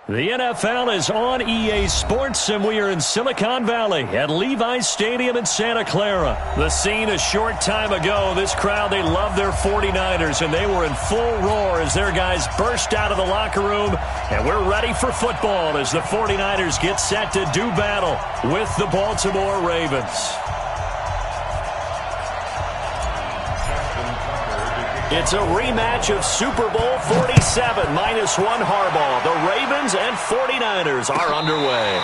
The NFL is on EA Sports, and we are in Silicon Valley at Levi's Stadium in Santa Clara. The scene a short time ago, this crowd, they love their 49ers, and they were in full roar as their guys burst out of the locker room, and we're ready for football as the 49ers get set to do battle with the Baltimore Ravens. It's a rematch of Super Bowl 47, -1 Harbaugh. The Ravens and 49ers are underway.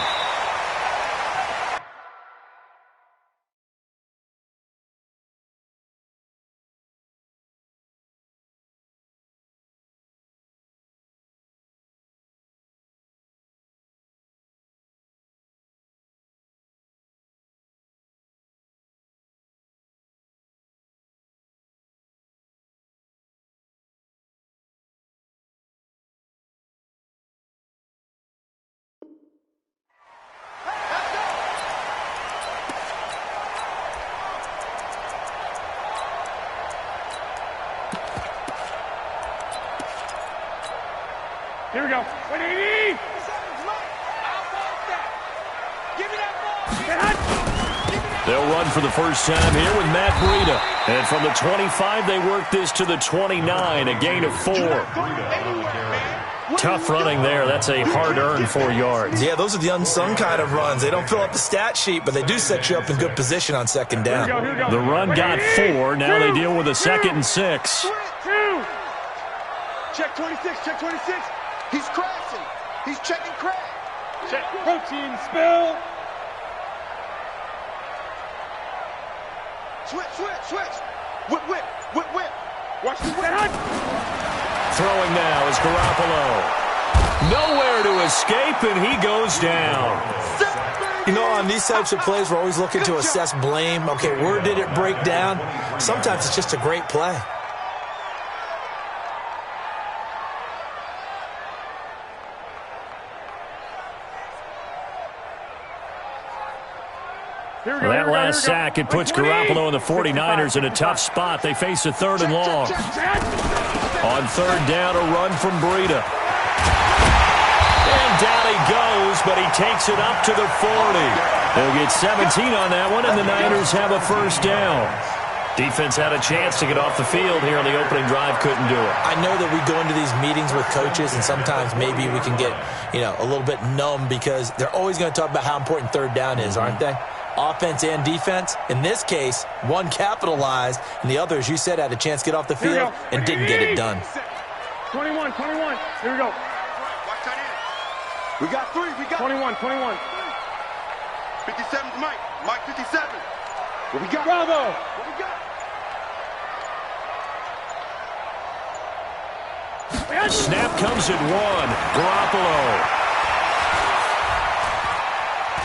Here we go. 180. Give me that ball. They'll run for the first time here with Matt Breida. And from the 25, they work this to the 29, a gain of 4. Tough running there. That's a hard-earned 4 yards. Yeah, those are the unsung kind of runs. They don't fill up the stat sheet, but they do set you up in good position on second down. Here we go. The run got 4. Now they deal with a 2nd and 6. Check 26. Check 26. He's crashing. He's checking crash. Check protein spill. Switch. Whip. Watch the whip. Throwing now is Garoppolo. Nowhere to escape, and he goes down. You know, on these types of plays, we're always looking to assess blame. Okay, where did it break down? Sometimes it's just a great play. Well, that last sack, it puts Garoppolo and the 49ers in a tough spot. They face a 3rd and long. On 3rd down, a run from Breida. And down he goes, but he takes it up to the 40. They'll get 17 on that one, and the Niners have a first down. Defense had a chance to get off the field here on the opening drive, couldn't do it. I know that we go into these meetings with coaches, and sometimes maybe we can get, a little bit numb because they're always going to talk about how important 3rd down is, aren't they? Offense and defense. In this case, one capitalized, and the other, as you said, had a chance to get off the field and didn't get it done. 21. Here we go. Watch tight end. We got 3. We got 21. 57's Mike. Mike 57. What we got? Bravo. What we got? Snap comes at 1. Garoppolo.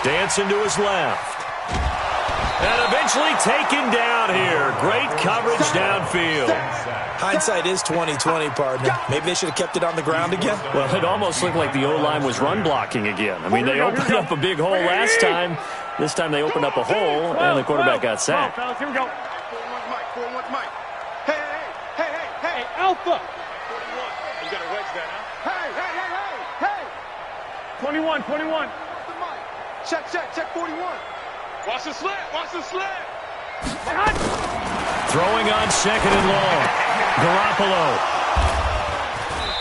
Dancing to his left. And eventually taken down here. Great coverage downfield. Hindsight is 20/20, partner. Maybe they should have kept it on the ground again. Well, it almost looked like the O-line was run blocking again. I mean, they opened up a big hole last time. This time they opened up a hole, and the quarterback got sacked. Here we go. 4-1 Mike. Hey, Alpha. 41. You got to wedge that, huh? Hey. 21. Check 41. Watch the slant. Throwing on 2nd and long. Garoppolo.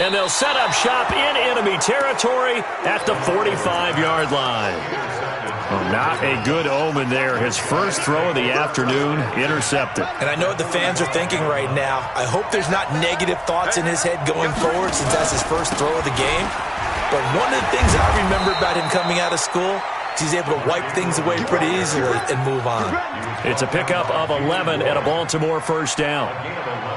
And they'll set up shop in enemy territory at the 45-yard line. Well, not a good omen there. His first throw of the afternoon, intercepted. And I know what the fans are thinking right now. I hope there's not negative thoughts in his head going forward since that's his first throw of the game. But one of the things I remember about him coming out of school, he's able to wipe things away pretty easily and move on. It's a pickup of 11 and a Baltimore first down.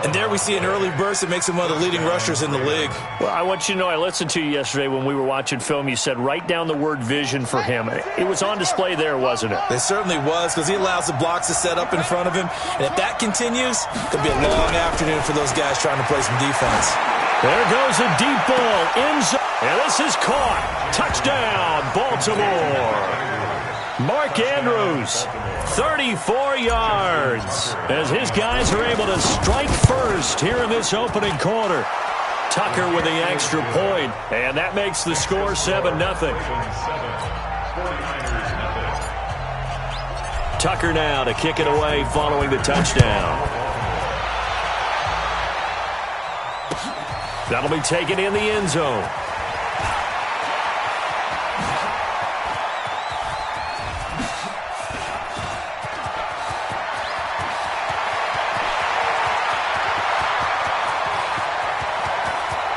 And there we see an early burst that makes him one of the leading rushers in the league. Well, I want you to know, I listened to you yesterday when we were watching film. You said write down the word vision for him. It was on display there, wasn't it? It certainly was, because he allows the blocks to set up in front of him. And if that continues, it could be a long afternoon for those guys trying to play some defense. There goes a deep ball. End zone. And this is caught. Touchdown, Baltimore. Mark Andrews, 34 yards, as his guys are able to strike first here in this opening quarter. Tucker with the extra point, and that makes the score 7-0. Tucker now to kick it away following the touchdown. That'll be taken in the end zone.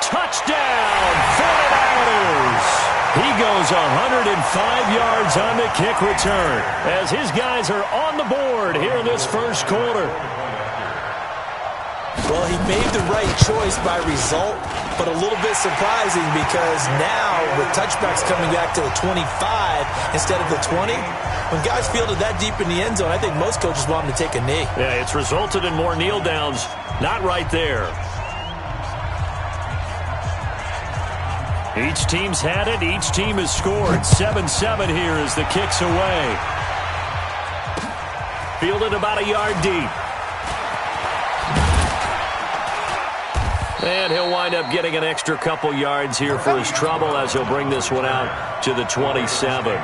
Touchdown, 49ers! He goes 105 yards on the kick return as his guys are on the board here in this first quarter. Well, he made the right choice by result, but a little bit surprising because now with touchbacks coming back to the 25 instead of the 20, when guys fielded that deep in the end zone, I think most coaches want him to take a knee. Yeah, it's resulted in more kneel downs. Not right there. Each team's had it. Each team has scored. 7-7 here as the kick's away. Fielded about a yard deep. And he'll wind up getting an extra couple yards here for his trouble as he'll bring this one out to the 27.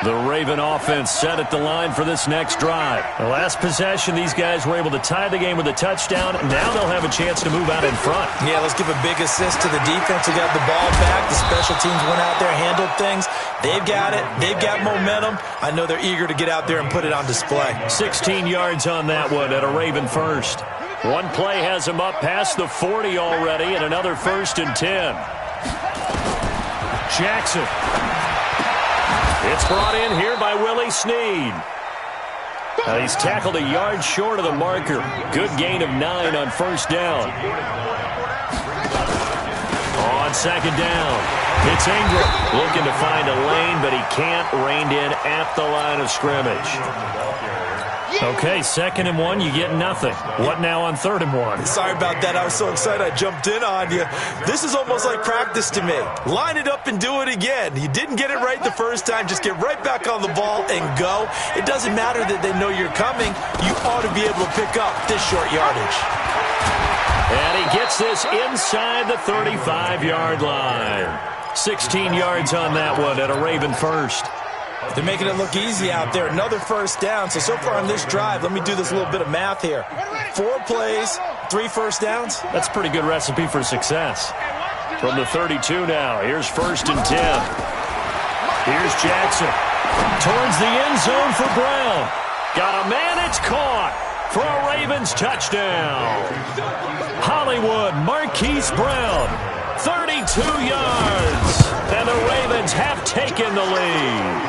The Raven offense set at the line for this next drive. The last possession, these guys were able to tie the game with a touchdown. Now they'll have a chance to move out in front. Yeah, let's give a big assist to the defense who got the ball back. The special teams went out there, handled things. They've got it. They've got momentum. I know they're eager to get out there and put it on display. 16 yards on that one at a Raven first. One play has him up past the 40 already, and another 1st and 10. Jackson. It's brought in here by Willie Snead. Now he's tackled a yard short of the marker. Good gain of 9 on first down. On second down, it's Ingram looking to find a lane, but he can't. Reined in at the line of scrimmage. Okay, 2nd and 1, you get nothing. What now on 3rd and 1? Sorry about that. I was so excited I jumped in on you. This is almost like practice to me. Line it up and do it again. You didn't get it right the first time. Just get right back on the ball and go. It doesn't matter that they know you're coming. You ought to be able to pick up this short yardage. And he gets this inside the 35-yard line. 16 yards on that one at a Raven first. They're making it look easy out there. Another first down. So far on this drive, let me do this little bit of math here. 4 plays, 3 first downs. That's a pretty good recipe for success. From the 32 now, here's 1st and 10. Here's Jackson. Towards the end zone for Brown. Got a man, it's caught for a Ravens touchdown. Hollywood Marquise Brown, 32 yards. And the Ravens have taken the lead.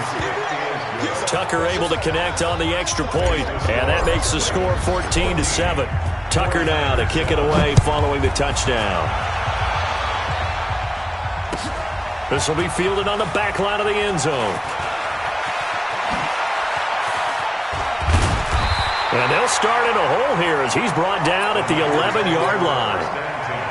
Tucker able to connect on the extra point, and that makes the score 14-7. Tucker now to kick it away following the touchdown. This will be fielded on the back line of the end zone. And they'll start in a hole here as he's brought down at the 11-yard line.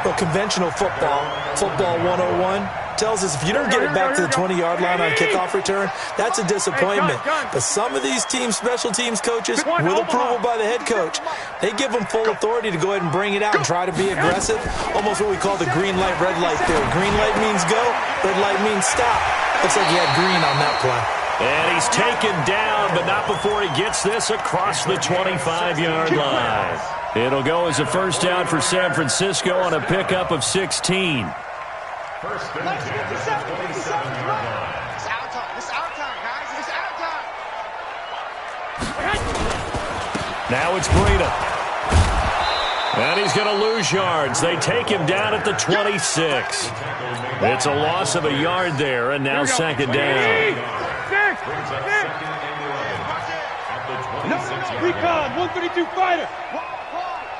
Well, conventional football 101, tells us if you don't get it back to the 20-yard line on kickoff return, that's a disappointment. But some of these teams, special teams coaches, with approval by the head coach, they give them full authority to go ahead and bring it out and try to be aggressive. Almost what we call the green light, red light theory. Green light means go, red light means stop. Looks like he had green on that play. And he's taken down, but not before he gets this across the 25-yard line. It'll go as a first down for San Francisco on a pickup of 16. First and 10 at the 27-yard line. It's our time. It's our time, guys. It's our time. Now it's Breida. And he's going to lose yards. They take him down at the 26. It's a loss of a yard there, and now 2nd down. No, recon, 132 fighter.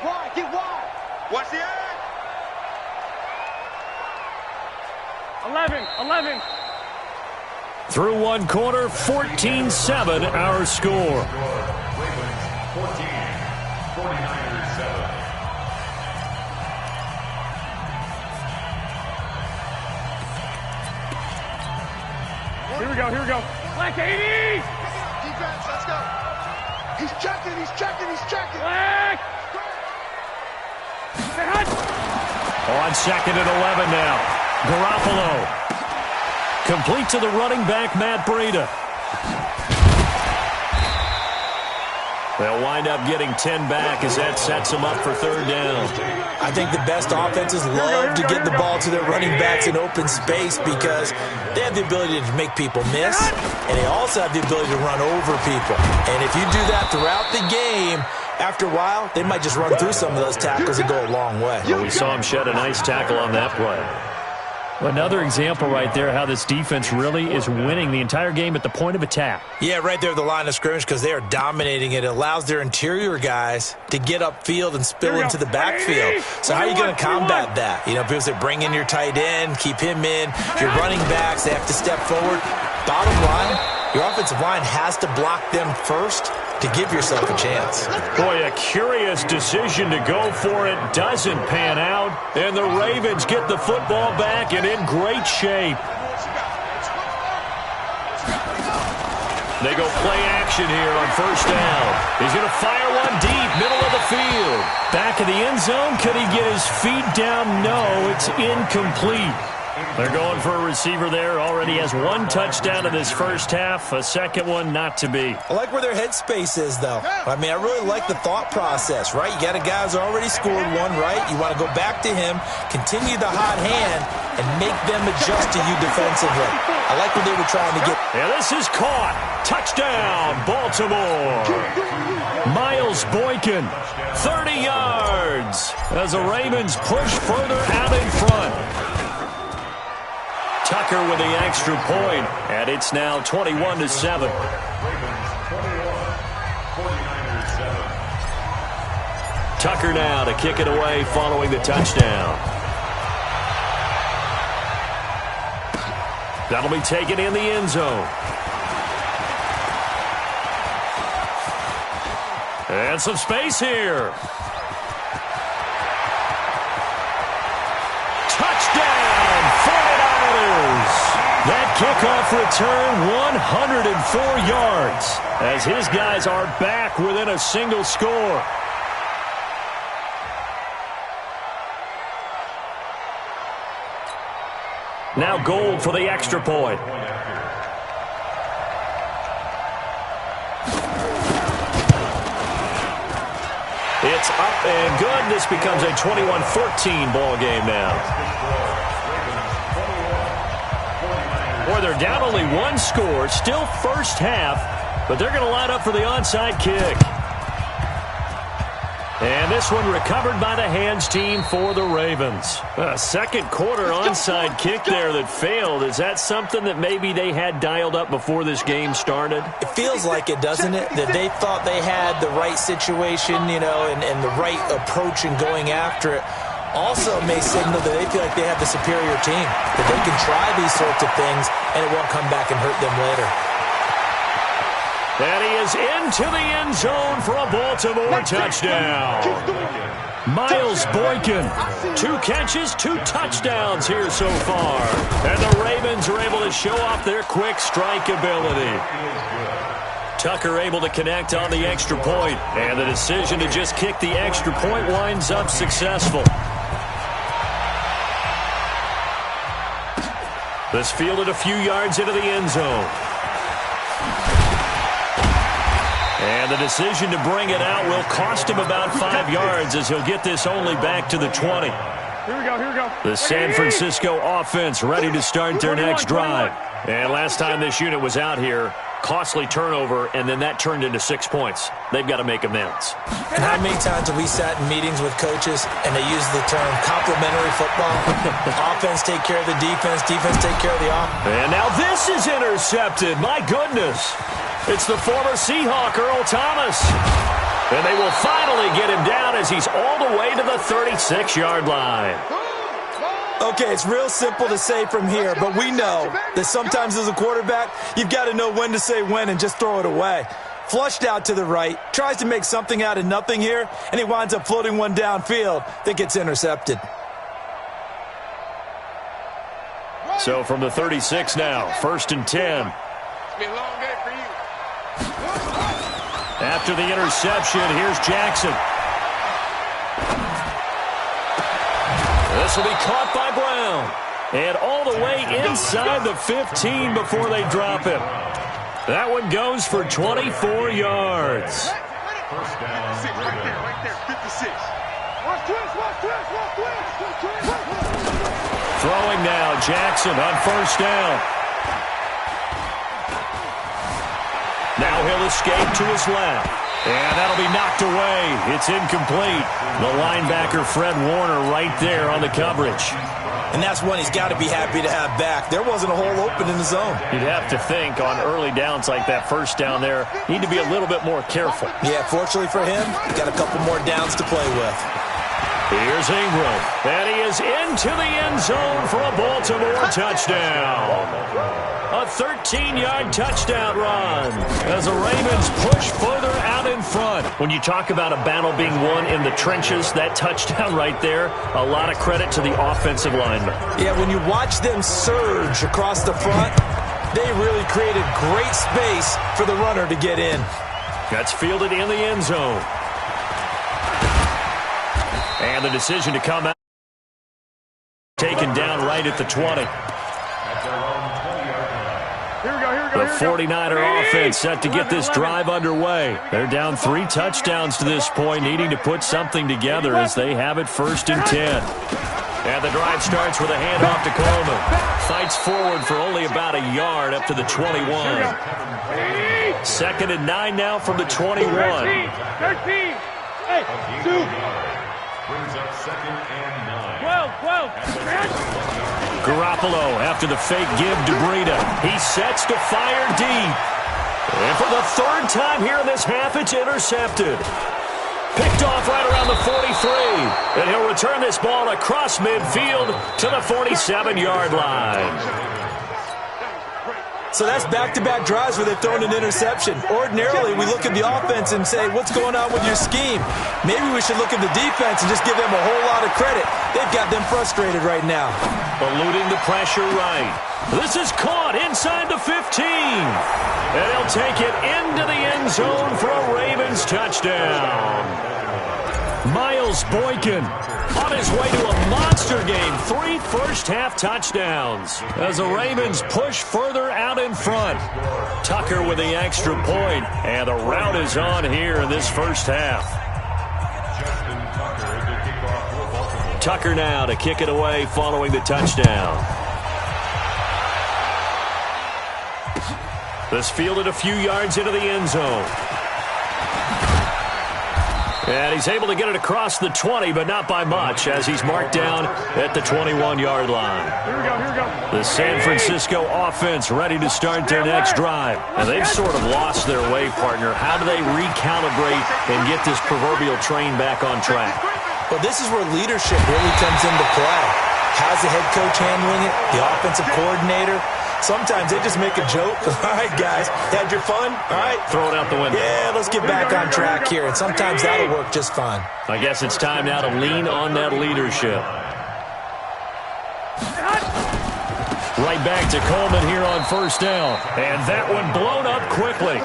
Wide, get wide. Watch the end. 11. Through one quarter, 14-7 our score. Ravens 14, 49ers 7. Here we go. Black 80. Defense, let's go. He's checking. On 2nd and 11 now. Garoppolo. Complete to the running back, Matt Breida. They'll wind up getting 10 back as that sets them up for 3rd down. I think the best offenses love to get the ball to their running backs in open space because they have the ability to make people miss, and they also have the ability to run over people. And if you do that throughout the game, after a while, they might just run through some of those tackles and go a long way. Well, we saw him shed a nice tackle on that play. Another example right there how this defense really is winning the entire game at the point of attack. Yeah, right there at the line of scrimmage because they are dominating it. It allows their interior guys to get upfield and spill into the backfield. So how are you going to combat that? You know, because they bring in your tight end, keep him in, your running backs, they have to step forward. Bottom line, your offensive line has to block them first to give yourself a chance. Boy, a curious decision to go for it doesn't pan out, and the Ravens get the football back and in great shape. They go play action here on 1st down. He's going to fire one deep, middle of the field. Back of the end zone, could he get his feet down? No, it's incomplete. They're going for a receiver there. Already has 1 touchdown in this first half. A second one not to be. I like where their headspace is, though. I mean, I really like the thought process, right? You got a guy who's already scored one, right? You want to go back to him, continue the hot hand, and make them adjust to you defensively. I like what they were trying to get. Yeah, this is caught. Touchdown, Baltimore. Miles Boykin, 30 yards as the Ravens push further out in front. Tucker with the extra point, and it's now 21-7. Tucker now to kick it away following the touchdown. That'll be taken in the end zone. And some space here. Touchdown, 49ers. That kickoff return, 104 yards, as his guys are back within a single score. Now Gold for the extra point. It's up and good. This becomes a 21-14 ball game now. Boy, they're down only 1 score, still first half, but they're going to line up for the onside kick. And this one recovered by the hands team for the Ravens. A second quarter onside kick there that failed. Is that something that maybe they had dialed up before this game started? It feels like it, doesn't it? That they thought they had the right situation, you know, and the right approach in going after it. Also may signal that they feel like they have the superior team, that they can try these sorts of things and it won't come back and hurt them later. And he is into the end zone for a Baltimore touchdown. Miles Boykin, 2 catches, 2 touchdowns here so far. And the Ravens are able to show off their quick strike ability. Tucker able to connect on the extra point. And the decision to just kick the extra point winds up successful. This fielded a few yards into the end zone. And the decision to bring it out will cost him about 5 yards as he'll get this only back to the 20. Here we go. The San Francisco offense ready to start their next drive. And last time this unit was out here, costly turnover, and then that turned into 6 points. They've got to make amends. And how many times have we sat in meetings with coaches and they use the term complementary football? Offense take care of the defense, defense take care of the offense. And now this is intercepted. My goodness. It's the former Seahawk, Earl Thomas. And they will finally get him down as he's all the way to the 36-yard line. Okay, it's real simple to say from here, but we know that sometimes as a quarterback, you've got to know when to say when and just throw it away. Flushed out to the right, tries to make something out of nothing here, and he winds up floating one downfield that gets intercepted. So from the 36 now, 1st and 10. It's been a long day for you. After the interception, here's Jackson. This will be caught by Brown. And all the way inside the 15 before they drop him. That one goes for 24 yards. First down, right there, 56. Watch twist. Throwing now, Jackson on first down. Now he'll escape to his left. And that'll be knocked away. It's incomplete. The linebacker, Fred Warner, right there on the coverage. And that's one he's got to be happy to have back. There wasn't a hole open in the zone. You'd have to think on early downs like that first down there, need to be a little bit more careful. Yeah, fortunately for him, got a couple more downs to play with. Here's Ingram, and he is into the end zone for a Baltimore touchdown. A 13-yard touchdown run as the Ravens push further out in front. When you talk about a battle being won in the trenches, that touchdown right there, a lot of credit to the offensive linemen. Yeah, when you watch them surge across the front, they really created great space for the runner to get in. That's fielded in the end zone. And the decision to come out, taken down right at the 20. The 49er offense set to get this drive underway. They're down 3 touchdowns to this point, needing to put something together as they have it 1st and 10. And the drive starts with a handoff to Coleman. Fights forward for only about a yard up to the 21. 2nd and 9 now from the 21. 13. Hey, 2. brings up 2nd and 9. 12. Garoppolo after the fake give to Breida. He sets to fire deep. And for the 3rd time here in this half, it's intercepted. Picked off right around the 43. And he'll return this ball across midfield to the 47-yard line. So that's back-to-back drives where they've thrown an interception. Ordinarily, we look at the offense and say, what's going on with your scheme? Maybe we should look at the defense and just give them a whole lot of credit. They've got them frustrated right now. Eluding the pressure right. This is caught inside the 15. And he'll take it into the end zone for a Ravens touchdown. Miles Boykin on his way to a monster game. 3 first-half touchdowns as the Ravens push further out in front. Tucker with the extra point, and the rout is on here in this first half. Tucker now to kick it away following the touchdown. This fielded a few yards into the end zone. And he's able to get it across the 20, but not by much, as he's marked down at the 21-yard line. Here we go. The San Francisco offense ready to start their next drive. And they've sort of lost their way, partner. How do they recalibrate and get this proverbial train back on track? Well, this is where leadership really comes into play. How's the head coach handling it? The offensive coordinator? Sometimes they just make a joke. All right, guys, had your fun? All right. Throw it out the window. Yeah, let's get back on track here. And sometimes that'll work just fine. I guess it's time now to lean on that leadership. Right back to Coleman here on first down. And that one blown up quickly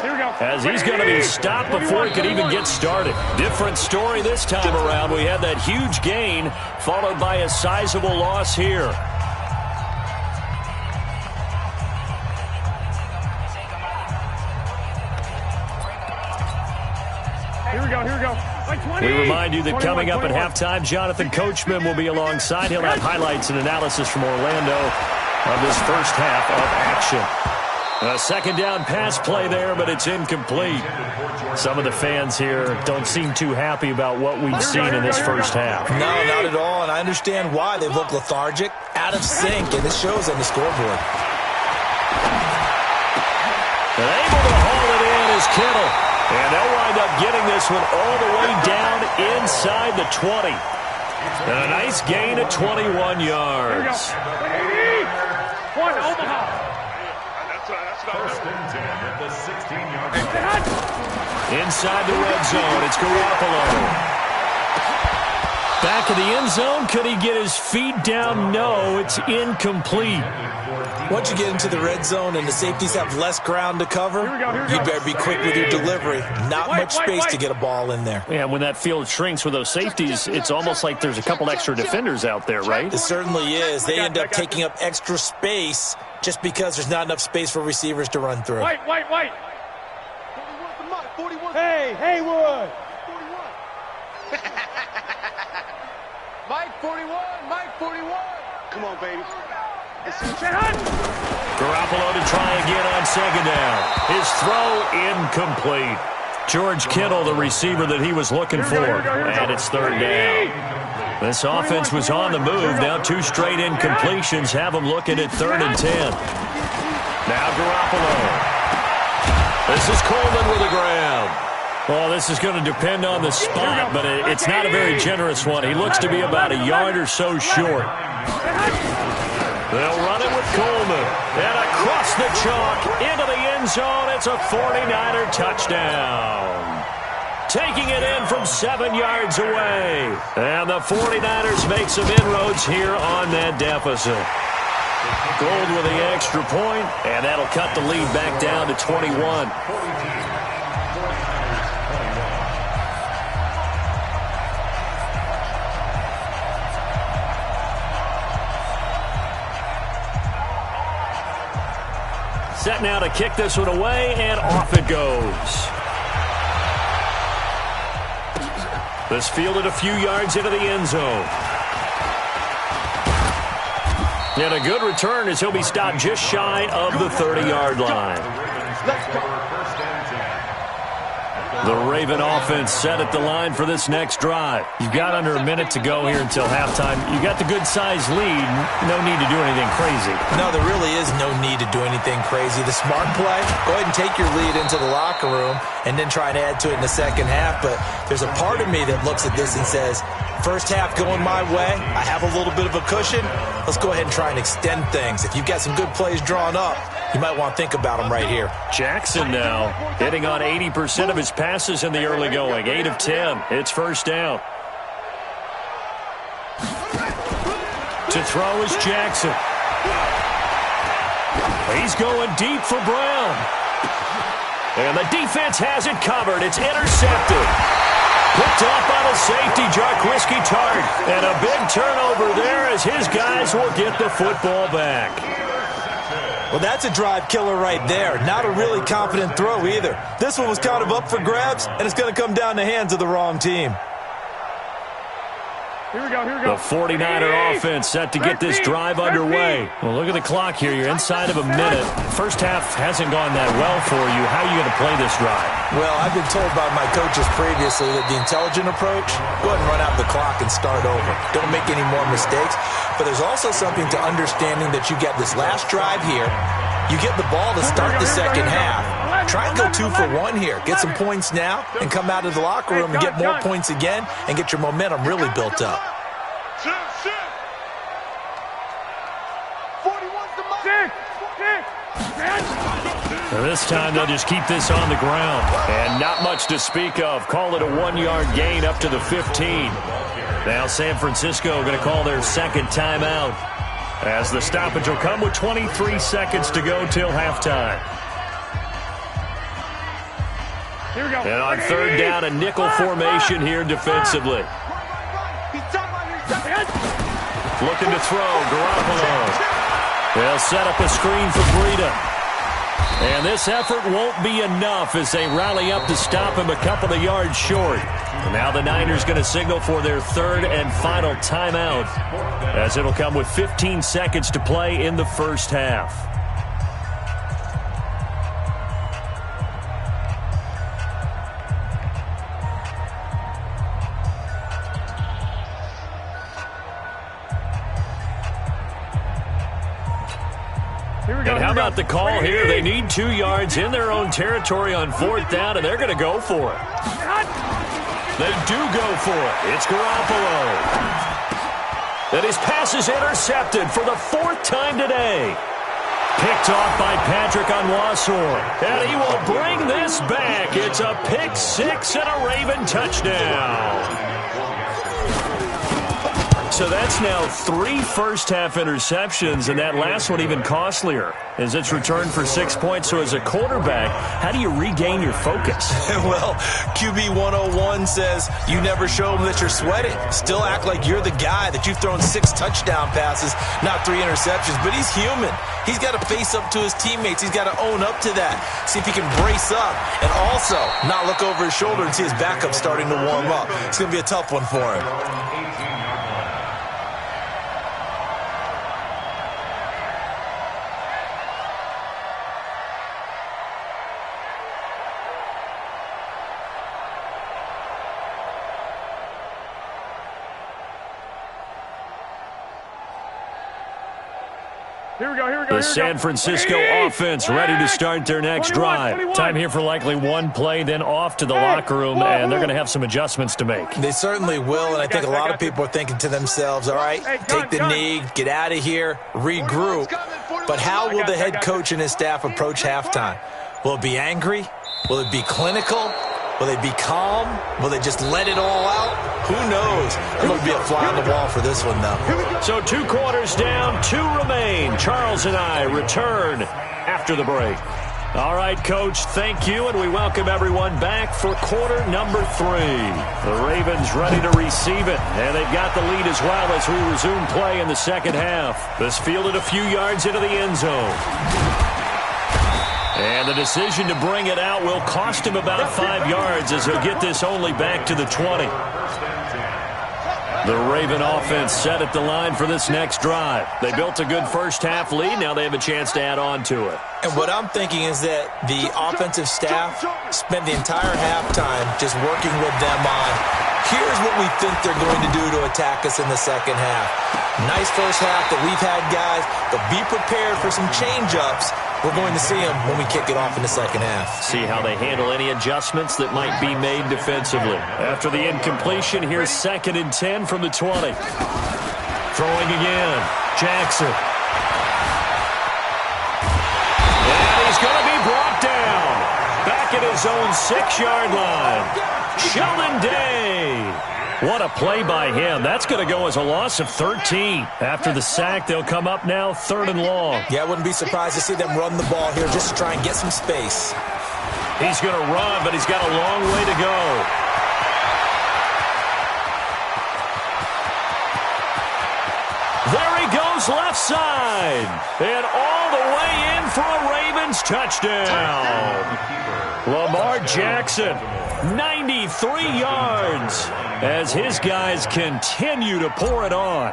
as he's going to be stopped before he could even get started. Different story this time around. We had that huge gain followed by a sizable loss here. Here we go. We remind you that coming up at halftime, Jonathan Coachman will be alongside. He'll have highlights and analysis from Orlando of this first half of action. A 2nd down pass play there, but it's incomplete. Some of the fans here don't seem too happy about what we've seen in this first half. No, not at all, and I understand why. They've looked lethargic, out of sync, and this shows on the scoreboard. And able to haul it in is Kittle. And they'll wind up getting this one all the way down inside the 20. And a nice gain of 21 yards. One, Omaha. First and 10 at the 16-yard line. Inside the red zone, it's Garoppolo. Back of the end zone. Could he get his feet down? No, it's incomplete. Once you get into the red zone and the safeties have less ground to cover, you better be quick with your delivery. Not much space to get a ball in there. Yeah, when that field shrinks with those safeties, it's almost like there's a couple extra defenders out there, right? It certainly is. They end up taking up extra space just because there's not enough space for receivers to run through. White. 41. Hey, Haywood. 41. Mike 41. Come on, baby. Garoppolo to try again on second down. His throw incomplete. George Kittle, the receiver that he was looking for. And it's third down. This offense was on the move. Now 2 straight incompletions have them looking at 3rd and 10. Now Garoppolo. This is Coleman with the ground. Well, this is going to depend on the spot, but it's not a very generous one. He looks to be about a yard or so short. They'll run it with Coleman. And across the chalk, into the end zone. It's a 49er touchdown. Taking it in from 7 yards away. And the 49ers make some inroads here on that deficit. Gold with the extra point, and that'll cut the lead back down to 21. Set now to kick this one away, and off it goes. This fielded a few yards into the end zone. And a good return as he'll be stopped just shy of the 30-yard line. The Raven offense set at the line for this next drive. You've got under a minute to go here until halftime. You got the good-sized lead. No need to do anything crazy. No, there really is no need to do anything crazy. The smart play, go ahead and take your lead into the locker room and then try and add to it in the second half. But there's a part of me that looks at this and says, first half going my way, I have a little bit of a cushion. Let's go ahead and try and extend things. If you've got some good plays drawn up, you might want to think about them right here. Jackson now hitting on 80% of his passes in the early going. 8 of 10. It's first down. To throw is Jackson. He's going deep for Brown. And the defense has it covered. It's intercepted. Picked off by the safety, Jarquiski Tart. And a big turnover there as his guys will get the football back. Well, that's a drive killer right there. Not a really confident throw either. This one was kind of up for grabs, and it's going to come down the hands of the wrong team. Here we go. The 49er offense set to get this drive underway. Well, look at the clock here. You're inside of a minute. First half hasn't gone that well for you. How are you going to play this drive? Well, I've been told by my coaches previously that the intelligent approach, go ahead and run out the clock and start over. Don't make any more mistakes. But there's also something to understanding that you get this last drive here. You get the ball to start the second half. Try and go 2 for 1 here. Get some points now and come out of the locker room and get more points again and get your momentum really built up. And this time they'll just keep this on the ground. And not much to speak of. Call it a 1-yard gain up to the 15. Now San Francisco going to call their second timeout, as the stoppage will come with 23 seconds to go till halftime. Here we go. And on third down, a nickel formation here defensively. Looking to throw, Garoppolo. They'll set up a screen for Breida. And this effort won't be enough as they rally up to stop him a couple of yards short. And now the Niners going to signal for their third and final timeout, as it'll come with 15 seconds to play in the first half. And how about the call here? They need 2 yards in their own territory on fourth down, and they're going to go for it. They do go for it. It's Garoppolo. And his pass is intercepted for the 4th time today. Picked off by Patrick Onwuasor. And he will bring this back. It's a pick 6 and a Raven touchdown. so that's now 3 first-half interceptions, and that last one even costlier as it's returned for 6 points. So as a quarterback, how do you regain your focus? Well, QB 101 says you never show them that you're sweating. Still act like you're the guy, that you've thrown 6 touchdown passes, not 3 interceptions. But he's human. He's got to face up to his teammates. He's got to own up to that. See if he can brace up and also not look over his shoulder and see his backup starting to warm up. It's going to be a tough one for him. Here we go. The San Francisco offense ready to start their next drive. Time here for likely one play, then off to the locker room, and they're going to have some adjustments to make. They certainly will, and I think a lot of people are thinking to themselves, all right, take the knee, get out of here, regroup. But how will the head coach and his staff approach halftime? Will it be angry? Will it be clinical? Will they be calm? Will they just let it all out? Who knows? There's going to be a fly on the wall for this one, though. So 2 quarters down, 2 remain. Charles and I return after the break. All right, Coach, thank you, and we welcome everyone back for quarter number 3. The Ravens ready to receive it, and they've got the lead as well as we resume play in the second half. This fielded a few yards into the end zone. And the decision to bring it out will cost him about 5 yards as he'll get this only back to the 20. The Raven offense set at the line for this next drive. They built a good first-half lead. Now they have a chance to add on to it. And what I'm thinking is that the offensive staff spent the entire halftime just working with them on, here's what we think they're going to do to attack us in the second half. Nice first half that we've had, guys, but be prepared for some change-ups. We're going to see them when we kick it off in the second half. See how they handle any adjustments that might be made defensively. After the incompletion, here's 2nd and 10 from the 20. Throwing again. Jackson. And he's going to be brought down. Back at his own 6-yard line. Sheldon Day. What a play by him. That's going to go as a loss of 13. After the sack, they'll come up now 3rd and long. Yeah, I wouldn't be surprised to see them run the ball here just to try and get some space. He's going to run, but he's got a long way to go. There he goes left side. And all the way in for a Ravens touchdown. Lamar Jackson, 93 yards as his guys continue to pour it on.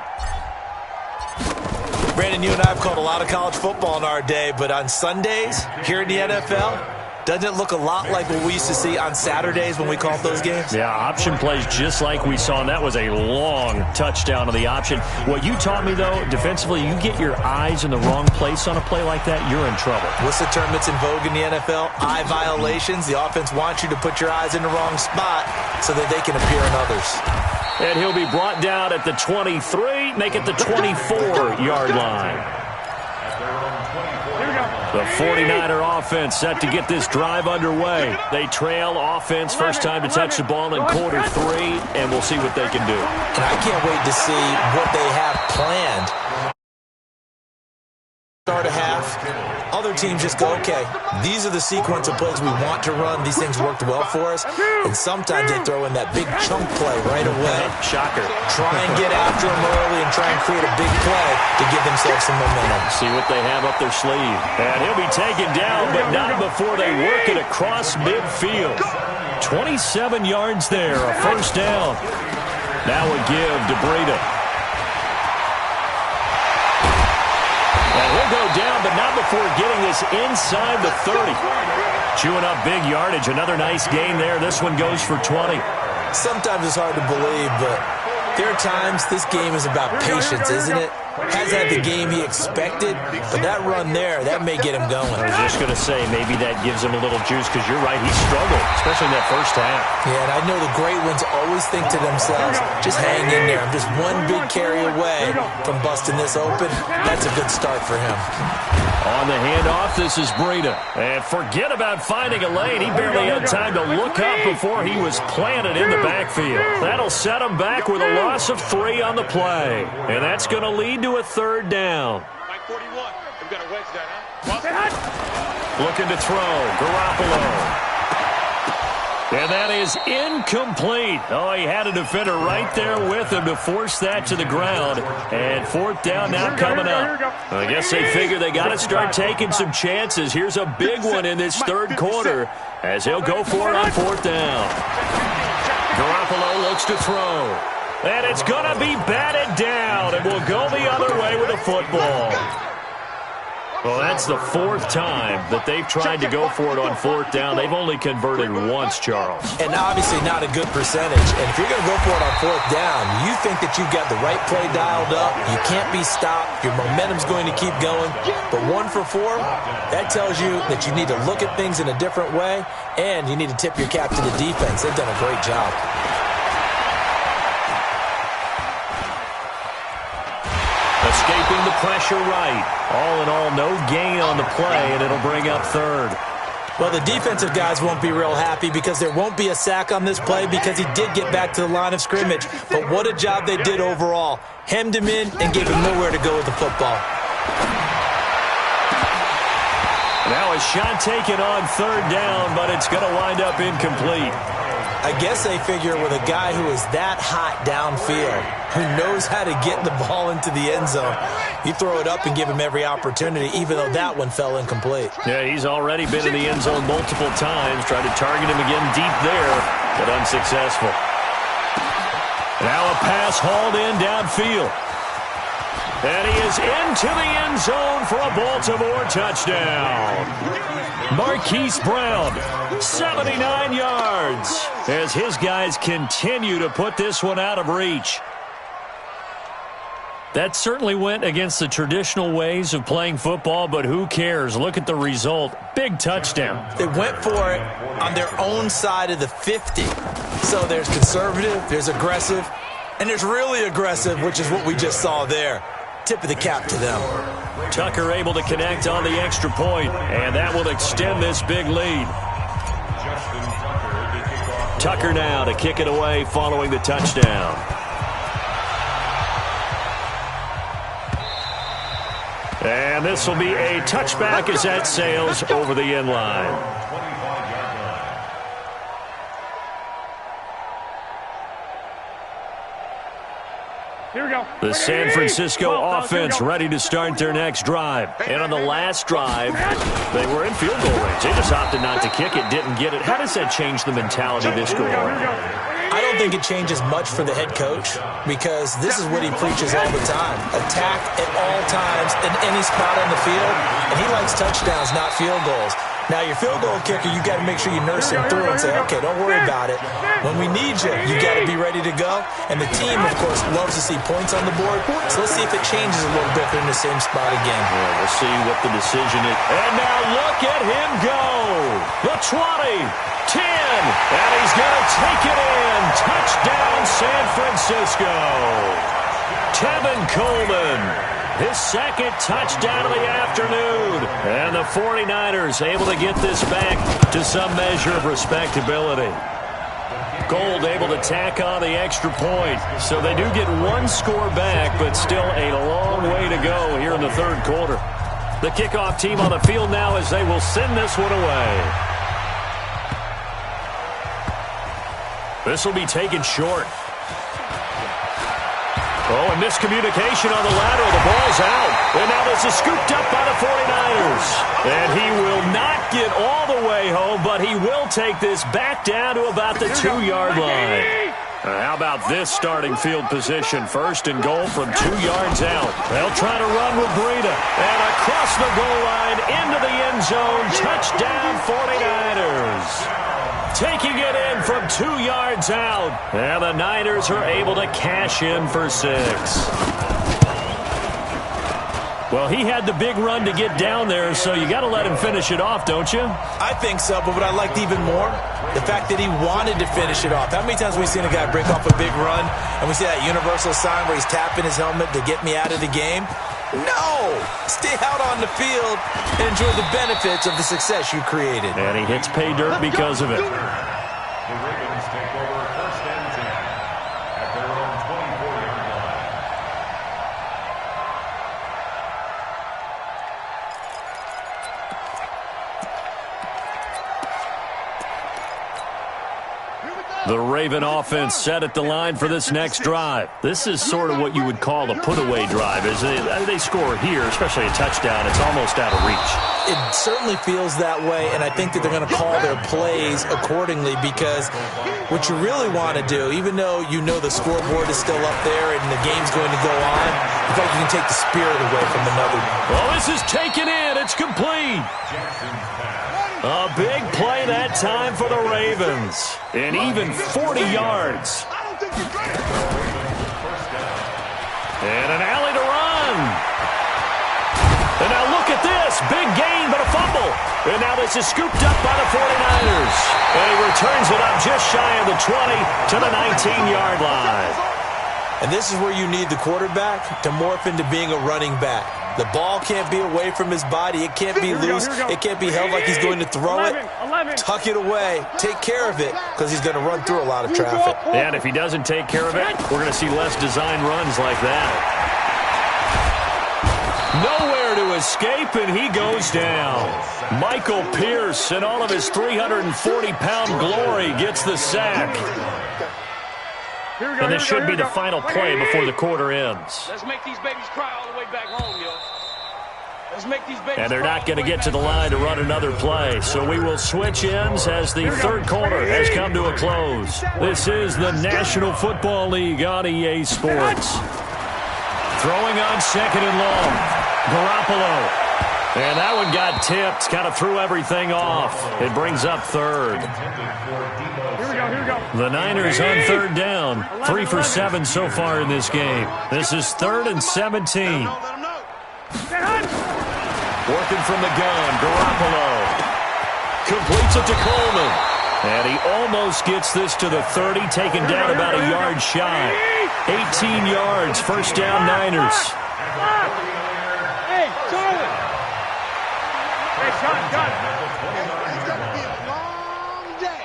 Brandon, you and I have called a lot of college football in our day, but on Sundays here in the NFL, doesn't it look a lot like what we used to see on Saturdays when we called those games? Yeah, option plays just like we saw, and that was a long touchdown of the option. What you taught me, though, defensively, you get your eyes in the wrong place on a play like that, you're in trouble. What's the term that's in vogue in the NFL? Eye violations. The offense wants you to put your eyes in the wrong spot so that they can appear in others. And he'll be brought down at the 23, make it the 24-yard line. The 49er offense set to get this drive underway. They trail offense, first time to touch the ball in quarter 3, and we'll see what they can do. And I can't wait to see what they have planned. Start a half. Other teams just go, okay, these are the sequence of plays we want to run. These things worked well for us. And sometimes they throw in that big chunk play right away. Shocker. Try and get after them early and try and create a big play to give themselves some momentum. See what they have up their sleeve. And he'll be taken down, but not before they work it across midfield. 27 yards there, a first down. Now a give to Breida. And he'll go down, but not before getting this inside the 30. Chewing up big yardage. Another nice gain there. This one goes for 20. Sometimes it's hard to believe, but there are times this game is about patience, isn't it? Has had the game he expected, but that run there, that may get him going. I was just going to say, maybe that gives him a little juice, because you're right, he struggled, especially in that first half. Yeah, and I know the great ones always think to themselves, just hang in there. I'm just one big carry away from busting this open. That's a good start for him. On the handoff, this is Breida. And forget about finding a lane. He barely had time to look up before he was planted in the backfield. That'll set him back with a loss of 3 on the play. And that's going to lead to a 3rd down. Mike 41. We've got to wedge that, huh? Looking to throw. Garoppolo. And that is incomplete. Oh, he had a defender right there with him to force that to the ground. And 4th down now coming up. I guess they figure they got to start taking some chances. Here's a big one in this 3rd quarter as he'll go for it on 4th down. Garoppolo looks to throw. And it's going to be batted down. And will go the other way with a football. Well, that's the 4th time that they've tried to go for it on 4th down. They've only converted once, Charles. And obviously not a good percentage. And if you're going to go for it on 4th down, you think that you've got the right play dialed up. You can't be stopped. Your momentum's going to keep going. But 1 for 4, that tells you that you need to look at things in a different way, and you need to tip your cap to the defense. They've done a great job. Escaping the pressure right. All in all, no gain on the play, and it'll bring up 3rd. Well, the defensive guys won't be real happy because there won't be a sack on this play because he did get back to the line of scrimmage. But what a job they did overall. Hemmed him in and gave him nowhere to go with the football. Now a shot taken on 3rd down, but it's going to wind up incomplete. I guess they figure with a guy who is that hot downfield, who knows how to get the ball into the end zone, you throw it up and give him every opportunity, even though that one fell incomplete. Yeah, he's already been in the end zone multiple times, tried to target him again deep there, but unsuccessful. Now a pass hauled in downfield. And he is into the end zone for a Baltimore touchdown. Marquise Brown, 79 yards, as his guys continue to put this one out of reach. That certainly went against the traditional ways of playing football, but who cares? Look at the result. Big touchdown. They went for it on their own side of the 50. So there's conservative, there's aggressive, and there's really aggressive, which is what we just saw there. Tip of the cap to them. Tucker able to connect on the extra point, and that will extend this big lead. Tucker now to kick it away following the touchdown. And this will be a touchback as that sails over the end line. Here we go. The San Francisco offense ready to start their next drive. And on the last drive, they were in field goal range. They just opted not to kick it, didn't get it. How does that change the mentality this go around? I don't think it changes much for the head coach because this is what he preaches all the time. Attack at all times in any spot on the field, and he likes touchdowns, not field goals. Now, your field goal kicker, you got to make sure you nurse him through and say, okay, don't worry about it. When we need you, you got to be ready to go. And the team, of course, loves to see points on the board. So let's see if it changes a little bit if they're in the same spot again. Yeah, we'll see what the decision is. And now look at him go. The 20, 10, and he's going to take it in. Touchdown, San Francisco. Tevin Coleman. His 2nd touchdown of the afternoon. And the 49ers able to get this back to some measure of respectability. Gold able to tack on the extra point. So they do get 1 score back, but still a long way to go here in the 3rd quarter. The kickoff team on the field now as they will send this one away. This will be taken short. Oh, and miscommunication on the lateral. The ball's out. And now this is scooped up by the 49ers. And he will not get all the way home, but he will take this back down to about the 2-yard line. How about this starting field position? 1st and goal from 2 yards out. They'll try to run with Breida. And across the goal line into the end zone. Touchdown 49ers. Taking it in from 2 yards out. And the Niners are able to cash in for 6. Well, he had the big run to get down there, so you got to let him finish it off, don't you? I think so, but what I liked even more, the fact that he wanted to finish it off. How many times have we seen a guy break off a big run, and we see that universal sign where he's tapping his helmet to get me out of the game? No! Stay out on the field and enjoy the benefits of the success you created. And he hits pay dirt because of it. The Ravens take over 1st and 10 at their own 24-yard line. The Raven offense set at the line for this next drive. This is sort of what you would call a put-away drive. As they score here, especially a touchdown, it's almost out of reach. It certainly feels that way, and I think that they're going to call their plays accordingly because what you really want to do, even though you know the scoreboard is still up there and the game's going to go on, I think you can take the spirit away from another. Well, this is taken in. It's complete. A big play that time for the Ravens. And even 40 yards. And an alley to run. And now look at this. Big gain, but a fumble. And now this is scooped up by the 49ers. And he returns it up just shy of the 20 to the 19-yard line. And this is where you need the quarterback to morph into being a running back. The ball can't be away from his body. It can't be loose. It can't be held like he's going to throw it. Tuck it away. Take care of it because he's going to run through a lot of traffic. And if he doesn't take care of it, we're going to see less design runs like that. Nowhere to escape, and he goes down. Michael Pierce, in all of his 340-pound glory, gets the sack. And this should be the final play before the quarter ends. Let's make these babies cry all the way back home, yo. Let's make these babies and they're not going to get to the line to run another play. So we will switch ends as the third quarter has come to a close. This is the National Football League on EA Sports. Throwing on 2nd and long. Garoppolo. And that one got tipped, kind of threw everything off. It brings up 3rd. Here we go. The Niners on 3rd down. 3 for 7 so far in this game. This is 3rd and 17. Working from the gun, Garoppolo. Completes it to Coleman. And he almost gets this to the 30, taken down about a yard shy. 18 yards, 1st down Niners. Hey, Charlie. Hey, gun. It's going to be a long day.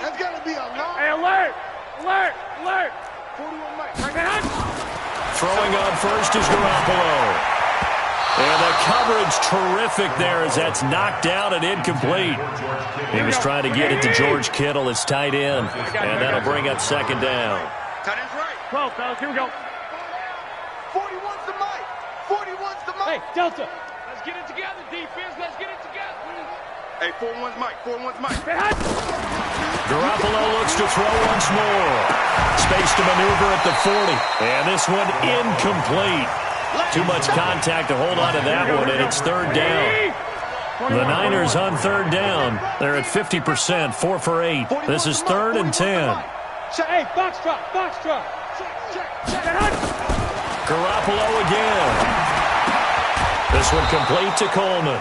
It's going to be a long day. Hey, alert. 41 Mike. Throwing on first is Garoppolo. And the coverage terrific there as that's knocked down and incomplete. He was trying to get it to George Kittle, his tight end. And that'll bring up 2nd down. Tight end's right. 12, fellas. Here we go. 41's the Mike. 41's the Mike. Hey, Delta. Let's get it together, defense. Let's get it together. Hey, 41's Mike. 41's Mike. Garoppolo looks to throw once more. Space to maneuver at the 40. And this one incomplete. Too much contact to hold on to that one, and it's 3rd down. The Niners on 3rd down. They're at 50%, 4 for 8. This is 3rd and 10. Hey, box drop. Garoppolo again. This one complete to Coleman.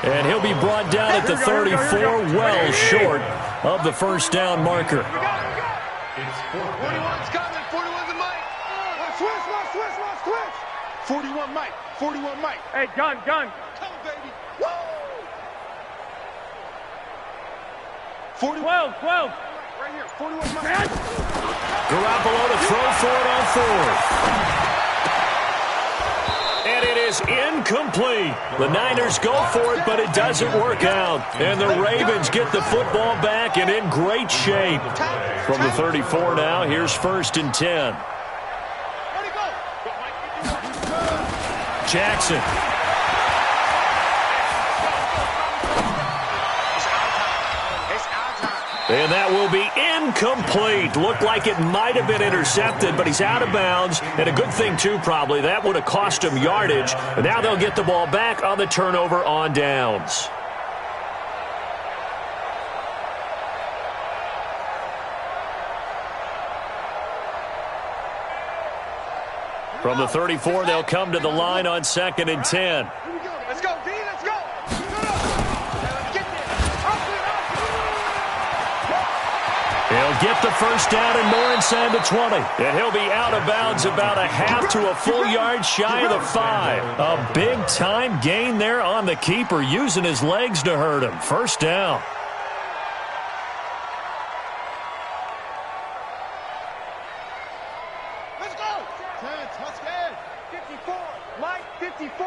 And he'll be brought down at the 34, well short of the 1st down marker. 41's coming. 41's the Mike. Switch. 41 Mike. 41 Mike. Hey, gun. Come, baby. Woo! 12. Right here. 41 Mike. Garoppolo to throw for it on 4th. And it is incomplete. The Niners go for it, but it doesn't work out. And the Ravens get the football back and in great shape. From the 34 now, here's 1st and 10. Jackson. And that will be incomplete. Looked like it might have been intercepted, but he's out of bounds. And a good thing, too, probably. That would have cost him yardage. And now they'll get the ball back on the turnover on downs. From the 34, they'll come to the line on 2nd and 10. Let's go, D. Let's go. He'll They'll get the first down and more inside the 20. And he'll be out of bounds about a half to a full yard shy of the 5. A big-time gain there on the keeper, using his legs to hurt him. First down. Let's go. 10, let's go. 54. Mike, 54.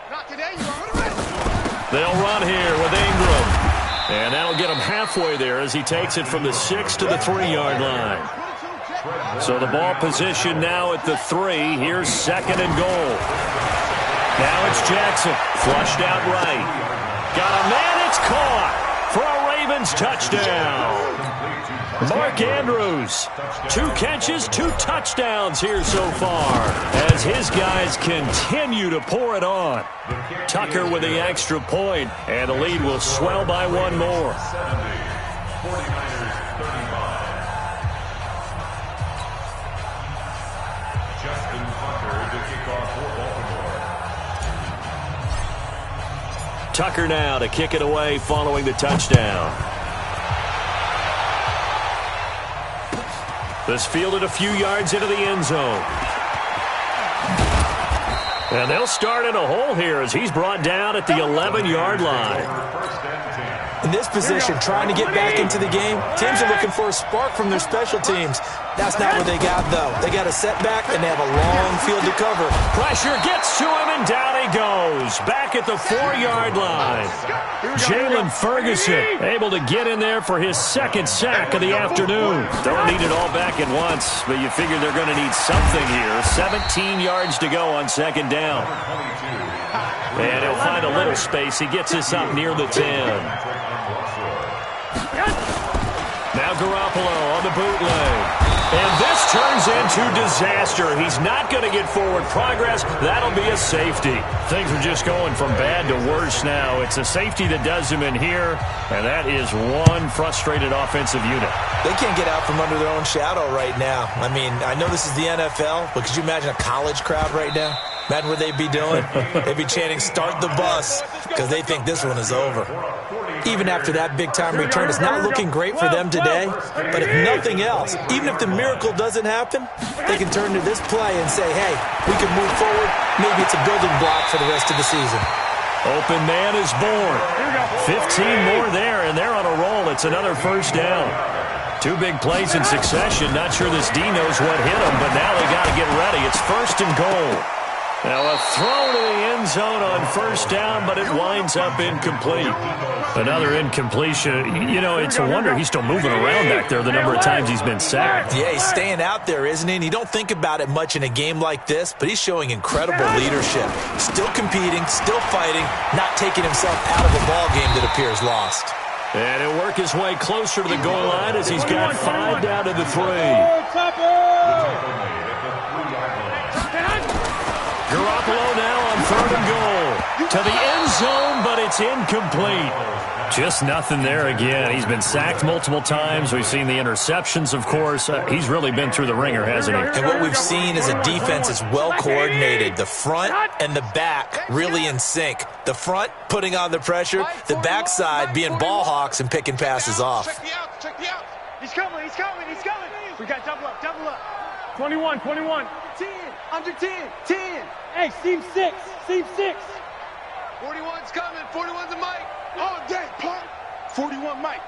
Not today, you are. They'll run here with Ingram. And that'll get him halfway there as he takes it from the 6 to the 3-yard line. So the ball position now at the 3. Here's second and goal. Now it's Jackson. Flushed out right. Got a man. It's caught for a Ravens touchdown. Mark Andrews, 2 catches, 2 touchdowns here so far as his guys continue to pour it on. Tucker with the extra point, and the lead will swell by 1 more. 49ers 35. Justin Tucker to kick off for Baltimore. Tucker now to kick it away following the touchdown. This fielded a few yards into the end zone. And they'll start in a hole here as he's brought down at the 11-yard line. In this position, trying to get back into the game, teams are looking for a spark from their special teams. That's not what they got, though. They got a setback, and they have a long field to cover. Pressure gets to him, and down he goes. Back at the 4-yard line. Jalen Ferguson able to get in there for his 2nd sack of the afternoon. Don't need it all back at once, but you figure they're going to need something here. 17 yards to go on 2nd down. And he'll find a little space. He gets this up near the 10. Now Garoppolo on the bootleg. And this turns into disaster. He's not going to get forward progress. That'll be a safety. Things are just going from bad to worse now. It's a safety that does him in here, and that is one frustrated offensive unit. They can't get out from under their own shadow right now. I mean, I know this is the NFL, but could you imagine a college crowd right now? Imagine what they'd be doing. They'd be chanting, "Start the bus," because they think this one is over. Even after that big-time return, it's not looking great for them today. But if nothing else, even if the miracle doesn't happen, they can turn to this play and say, hey, we can move forward. Maybe it's a building block for the rest of the season. Open man is born. 15 more there, and they're on a roll. It's another first down. 2 big plays in succession. Not sure this D knows what hit him, but now they got to get ready. It's 1st and goal. Now a throw to the end zone on 1st down, but it winds up incomplete. Another incompletion. You know, it's a wonder he's still moving around back there the number of times he's been sacked. Yeah, he's staying out there, isn't he? And you don't think about it much in a game like this, but he's showing incredible leadership. Still competing, still fighting, not taking himself out of a ball game that appears lost. And he'll work his way closer to the goal line as he's got 5 down to the 3. Garoppolo now on 3rd and goal. To the end zone, but it's incomplete. Just nothing there again. He's been sacked multiple times. We've seen the interceptions, of course. He's really been through the ringer, hasn't he? And what we've seen is a defense that's well coordinated. The front and the back really in sync. The front putting on the pressure, the backside being ball hawks and picking passes off. Check me out. He's coming. We got double up. 21. 10, under 10, 10. Hey, seam 6. 41's coming, 41's a Mike. All day, punk. 41 Mike.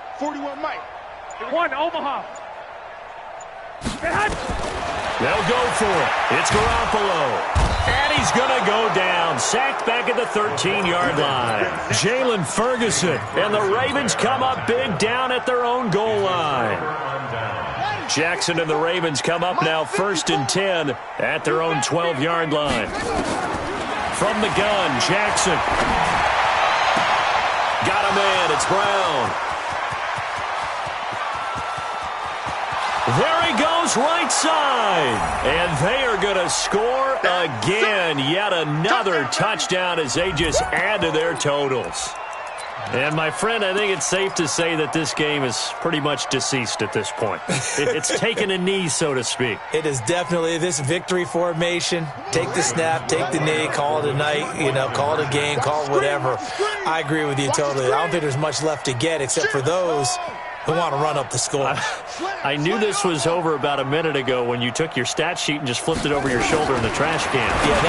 1, Omaha. They'll go for it. It's Garoppolo. And he's going to go down. Sacked back at the 13-yard line. Jalen Ferguson. And the Ravens come up big down at their own goal line. Jackson and the Ravens come up now 1st and 10 at their own 12-yard line. From the gun, Jackson. Got a man. It's Brown. There he goes, right side. And they are going to score again. Yet another touchdown as they just add to their totals. And, my friend, I think it's safe to say that this game is pretty much deceased at this point. It's taken a knee, so to speak. It is definitely this victory formation. Take the snap, take the knee, call it a night, call it a game, call it whatever. I agree with you totally. I don't think there's much left to get except for those who want to run up the score. I knew this was over about a minute ago when you took your stat sheet and just flipped it over your shoulder in the trash can. Yeah,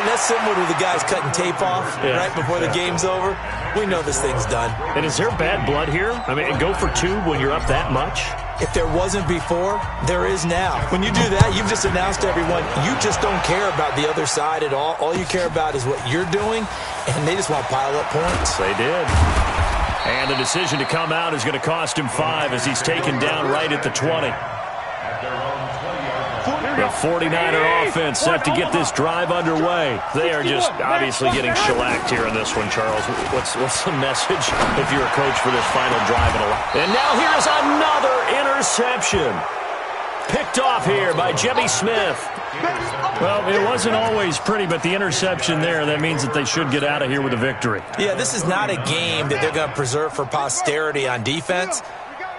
that's similar to the guys cutting tape off right before the game's over. We know this thing's done. And is there bad blood here? I mean, go for two when you're up that much? If there wasn't before, there is now. When you do that, you've just announced to everyone, you just don't care about the other side at all. All you care about is what you're doing, and they just want to pile up points. They did. And the decision to come out is going to cost him 5 as he's taken down right at the 20. The 49er offense set to get this drive underway. They are just obviously getting shellacked here in this one, Charles. What's the message if you're a coach for this final drive? And now here's another interception. Picked off here by Jimmy Smith. Well, it wasn't always pretty, but the interception there, that means that they should get out of here with a victory. Yeah, this is not a game that they're going to preserve for posterity on defense.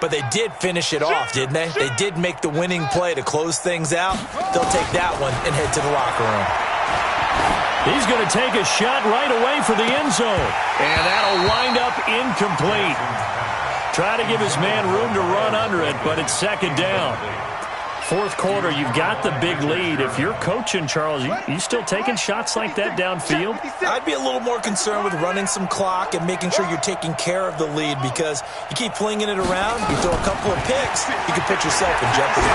But they did finish it off, didn't they? They did make the winning play to close things out. They'll take that one and head to the locker room. He's going to take a shot right away for the end zone. And that'll wind up incomplete. Try to give his man room to run under it, but it's second down. Fourth quarter, you've got the big lead. If you're coaching, Charles, you still taking shots like that downfield? I'd be a little more concerned with running some clock and making sure you're taking care of the lead, because you keep flinging it around, you throw a couple of picks, you can put yourself in jeopardy.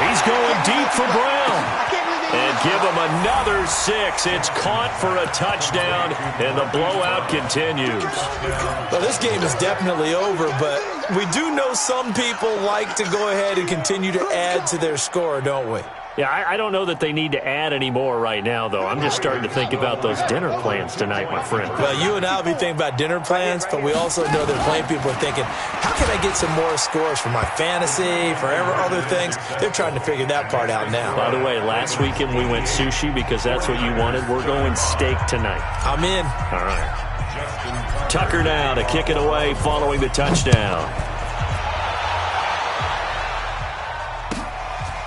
He's going deep for Brown. And give him another 6. It's caught for a touchdown, and the blowout continues. Well, this game is definitely over, but we do know some people like to go ahead and continue to add to their score, don't we? Yeah, I don't know that they need to add any more right now, though. I'm just starting to think about those dinner plans tonight, my friend. Well, you and I will be thinking about dinner plans, but we also know that plenty of people are thinking, how can I get some more scores for my fantasy, for other things? They're trying to figure that part out now. By the way, last weekend we went sushi because that's what you wanted. We're going steak tonight. I'm in. All right. Tucker now to kick it away following the touchdown.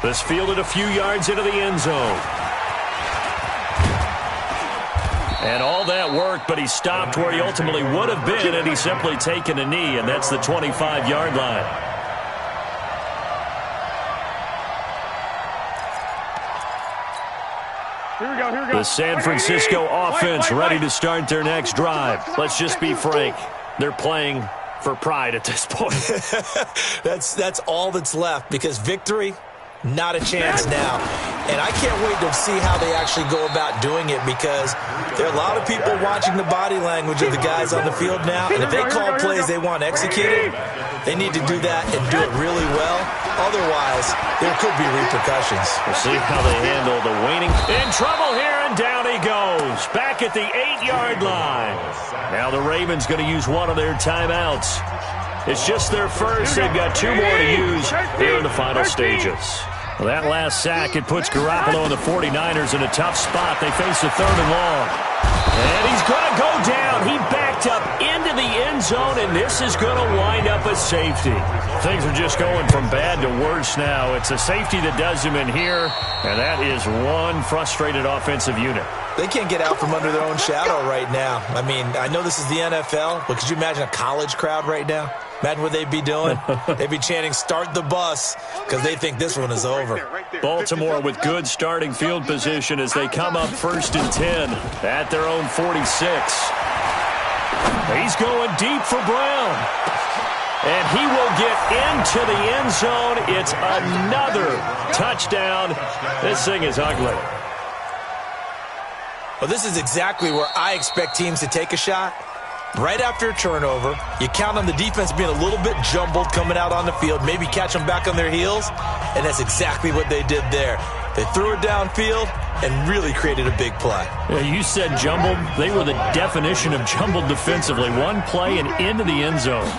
This fielded a few yards into the end zone. And all that worked, but he stopped where he ultimately would have been, and he's simply taken a knee, and that's the 25-yard line. Here we go. The San Francisco offense ready to start their next drive. Let's just be frank. They're playing for pride at this point. That's all that's left, because victory, not a chance now. And I can't wait to see how they actually go about doing it, because there are a lot of people watching the body language of the guys on the field now. And if they call plays they want executed, they need to do that and do it really well. Otherwise, there could be repercussions. We'll see how they handle the waning. In trouble here, and down he goes. Back at the 8-yard line. Now the Ravens going to use one of their timeouts. It's just their first. They've got 2 more to use here in the final stages. Well, that last sack, it puts Garoppolo and the 49ers in a tough spot. They face a 3rd and long. And he's going to go down. He backed up into the end zone, and this is going to wind up a safety. Things are just going from bad to worse now. It's a safety that does him in here, and that is one frustrated offensive unit. They can't get out from under their own shadow right now. I mean, I know this is the NFL, but could you imagine a college crowd right now? Imagine what they'd be doing. They'd be chanting, "Start the bus," because they think this one is over. Baltimore with good starting field position as they come up 1st and 10 at their own 46. He's going deep for Brown. And he will get into the end zone. It's another touchdown. This thing is ugly. Well, this is exactly where I expect teams to take a shot. Right after a turnover, you count on the defense being a little bit jumbled coming out on the field, maybe catch them back on their heels, and that's exactly what they did there. They threw it downfield and really created a big play. Yeah, you said jumbled. They were the definition of jumbled defensively. One play and into the end zone.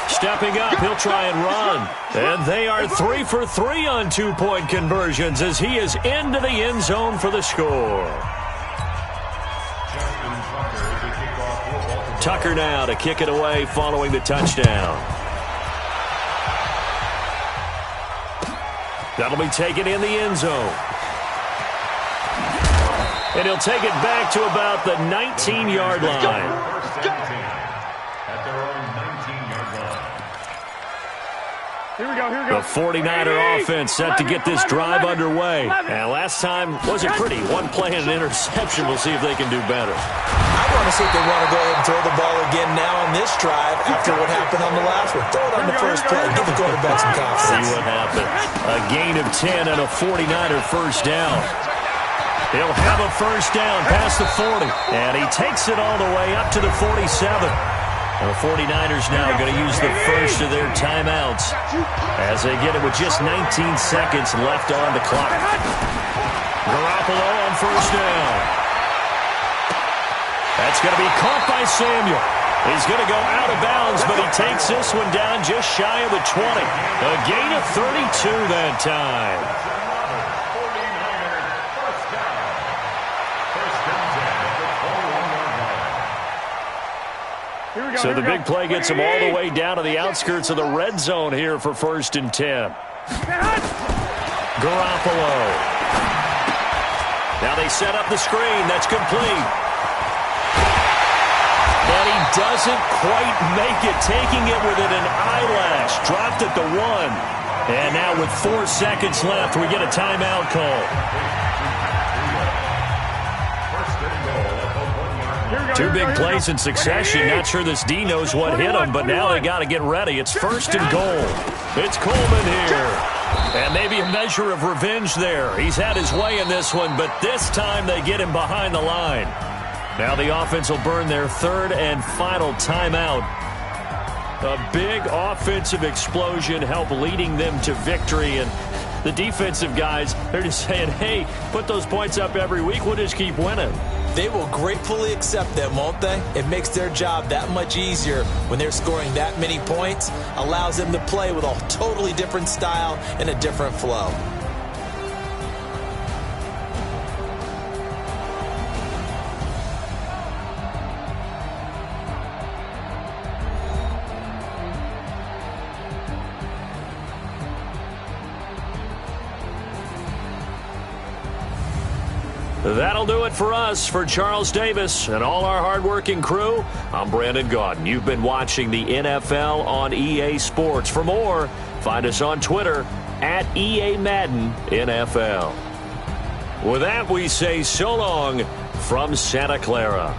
Stepping up, he'll try and run. And they are 3 for 3 on 2-point conversions as he is into the end zone for the score. Tucker now to kick it away following the touchdown. That'll be taken in the end zone. And he'll take it back to about the 19-yard line. The 49er offense set to get this drive underway. And last time wasn't pretty. One play and an interception. We'll see if they can do better. I want to see if they want to go ahead and throw the ball again now on this drive after what happened on the last one. Throw it on the first play. Give the quarterback some confidence. See what happens. A gain of 10 and a 49er first down. He'll have a first down past the 40. And he takes it all the way up to the 47. The 49ers now going to use the first of their timeouts as they get it with just 19 seconds left on the clock. Garoppolo on first down. That's going to be caught by Samuel. He's going to go out of bounds, but he takes this one down just shy of the 20. A gain of 32 that time. So the big play gets him all the way down to the outskirts of the red zone here for 1st and 10. Garoppolo. Now they set up the screen. That's complete. And he doesn't quite make it, taking it within an eyelash. Dropped at the 1. And now with 4 seconds left, we get a timeout call. 2 big plays in succession. Not sure this D knows what hit him, but now they got to get ready. It's 1st and goal. It's Coleman here. And maybe a measure of revenge there. He's had his way in this one, but this time they get him behind the line. Now the offense will burn their 3rd and final timeout. A big offensive explosion helped leading them to victory. And the defensive guys, they're just saying, hey, put those points up every week. We'll just keep winning. They will gratefully accept them, won't they? It makes their job that much easier when they're scoring that many points. Allows them to play with a totally different style and a different flow. That'll do it for us. For Charles Davis and all our hardworking crew, I'm Brandon Gaudin. You've been watching the NFL on EA Sports. For more, find us on Twitter at EA Madden NFL. With that, we say so long from Santa Clara.